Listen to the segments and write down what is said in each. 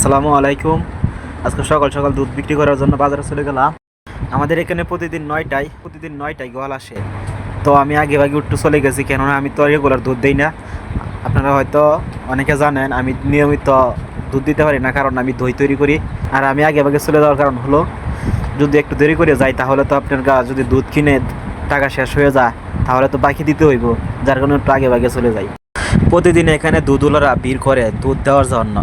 আসসালামু আলাইকুম। আজকে সকাল সকাল দুধ বিক্রি করার জন্য বাজারে চলে গেলাম। আমাদের এখানে প্রতিদিন নয়টায় গোয়াল আসে। তো আমি আগে ভাগে একটু চলে গেছি, কেননা আমি তো রেগুলার দুধ দিই না। আপনারা হয়তো অনেকে জানেন আমি নিয়মিত দুধ দিতে পারি না, কারণ আমি দই তৈরি করি। আর আমি আগে ভাগে চলে যাওয়ার কারণ হলো, যদি একটু দেরি করে যাই তাহলে তো আপনার যদি দুধ কিনে টাকা শেষ হয়ে যায় তাহলে তো বাকি দিতে হইব, যার কারণে একটু আগে ভাগে চলে যাই। প্রতিদিন এখানে দুধওয়ালারা ভিড় করে দুধ দেওয়ার জন্য।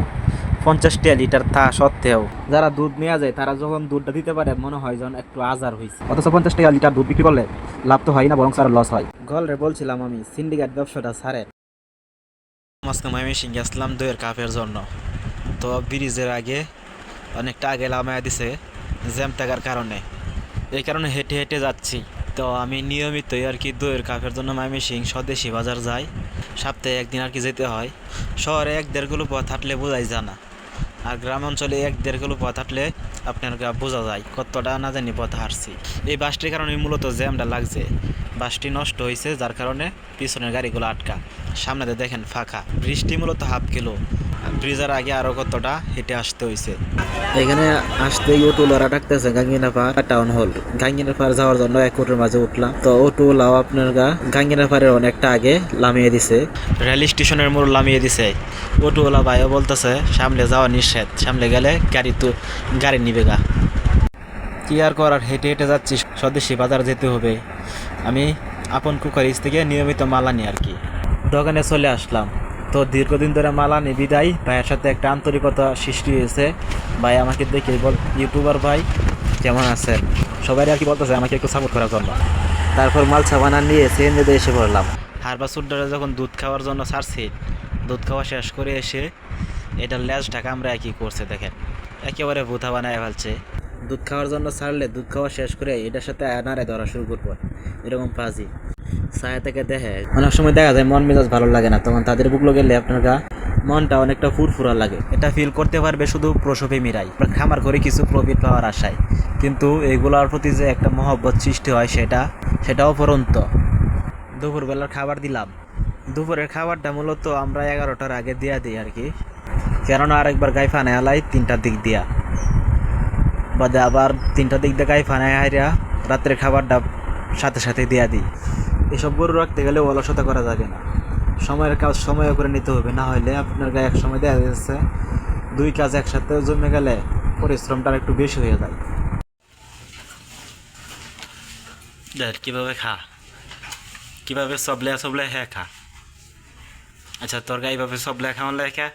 50 লিটার তা সত্ত্বেও যারা দুধ নেওয়া যায় তারা যখন দুধটা দিতে পারে মনে হয় যেন একটু আজার হয়েছে, অথচ 50 লিটার দুধ বিক্রি করলে লাভ তো হয় না, বরং সারা লস হয়। গলরে বলছিলাম আমি সিন্ডিকেট ব্যবসাটা ছাড়ে। আজকে ময়মনসিংহে আসলাম দইয়ের কাপের জন্য। তো ব্রিজের আগে অনেকটা আগে লামায়া দিছে জ্যাম থাকার কারণে, এই কারণে হেঁটে হেঁটে যাচ্ছি। তো আমি নিয়মিতই আর কি দইয়ের কাপের জন্য ময়মনসিংহ স্বদেশি বাজার যাই। সপ্তাহে একদিন আর কি যেতে হয়। শহরে 1-1.5 কিলো পথ হাঁটলে বোঝাই যায় না, আর গ্রাম অঞ্চলে 1-1.5 কিলো পথ হাঁটলে আপনার বোঝা যায় কতটা না জানি পথ হাঁটছি। এই বাসটির কারণে মূলত জ্যামটা লাগছে। বাসটি নষ্ট হয়েছে, যার কারণে পিছনের গাড়িগুলো আটকা, সামনেতে দেখেন ফাঁকা। বৃষ্টি মূলত 1/2 কিলো, ব্রিজের আগে আরও কতটা হেঁটে আসতে হয়েছে। এখানে আসতেই অটোওয়ালারা ডাকতেছে গাঙ্গিনাপাড় টাউন হল। গাঙ্গিনাপাড় যাওয়ার জন্য এক অটোর মাঝে উঠলাম। তো অটোওয়ালাও আপনার গাঙ্গিনাপাড়ের অনেকটা আগে নামিয়ে দিছে, রেল স্টেশনের মোড় নামিয়ে দিছে। অটোওয়ালা ভাইও বলতেছে সামনে যাওয়া নিষেধ, সামনে গেলে গাড়ি নিবে গা। কি আর করার, হেঁটে হেঁটে যাচ্ছি, স্বদেশি বাজার যেতে হবে। আমি আপন কুকারিজ থেকে নিয়মিত মাল আনি আর কি। দোকানে চলে আসলাম। তো দীর্ঘদিন ধরে মাল আনি বিদায় ভাইয়ের সাথে একটা আন্তরিকতা সৃষ্টি হয়েছে। ভাই আমাকে দেখে বল, ইউটিউবার ভাই কেমন আছেন, সবাই আর কি বলতেছে আমাকে একটু সাপোর্ট করার জন্য। তারপর মাল সাবানা নিয়ে সিএনজিতে এসে পড়লাম। হারবা সুড্ডারে যখন দুধ খাওয়ার জন্য ছাড়ছি, দুধ খাওয়া শেষ করে এসে এটার লেজটা কামড়ায় কি করছে দেখেন, একেবারে ভূতা বানায় ফেলছে। দুধ খাওয়ার জন্য ছাড়লে দুধ খাওয়া শেষ করে এটার সাথে আনারে ধরা শুরু করবো, এরকম পাজি ছায়া থেকে দেখে। অনেক সময় দেখা যায় মন মেজাজ ভালো লাগে না, তখন তাদের বুকলো গেলে আপনার মনটা অনেকটা ফুরফুরা লাগে। এটা ফিল করতে পারবে শুধু প্রসবপ্রেমীরাই, খামার করে কিছু প্রফিট পাওয়ার আশায়। কিন্তু এগুলোর প্রতি যে একটা মহব্বত সৃষ্টি হয় সেটাও অপরন্ত। দুপুরবেলার খাবার দিলাম। দুপুরের খাবারটা মূলত আমরা 11টার আগে দিয়া দিই আর কি, কেননা আরেকবার গাই ফানে আলাই 3টার দিক দিয়া, বাদে আবার 3টার দিক দিয়ে গাই ফানায় হাইরা রাত্রের খাবারটা সাথে সাথে দিয়া দিই। এসব গরু রাখতে গেলে অলসতা করা যাবে না, সময়ের কাজ সময় করে নিতে হবে, না হলে আপনার গায়ে এক সময় দেখা যাচ্ছে 2 কাজ একসাথে জমে গেলে পরিশ্রমটা একটু বেশি হয়ে যায়। দেখ কিভাবে সবলে হ্যাঁ খা। আচ্ছা তোর গায়ে এইভাবে সবলে খাওয়ালে খা।